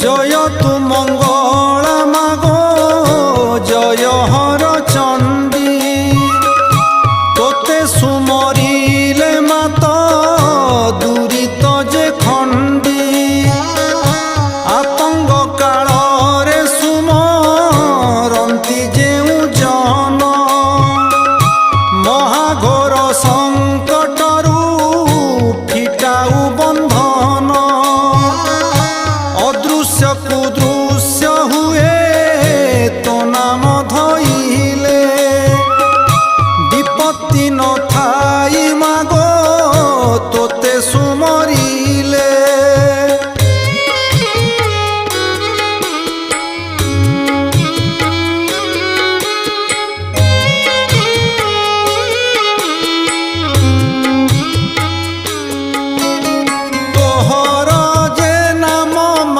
জয় তু মঙ্গলা মাগো জয় হর চণ্ডী তোতে সুমরিলে মাত দুরিত যে খণ্ডী আতঙ্গ কাଳରେ সুমরন্তি যেউ জন মহাঘোর সংকটরু ফিটাউ বন্ধন অদৃশ্য কুদৃশ্য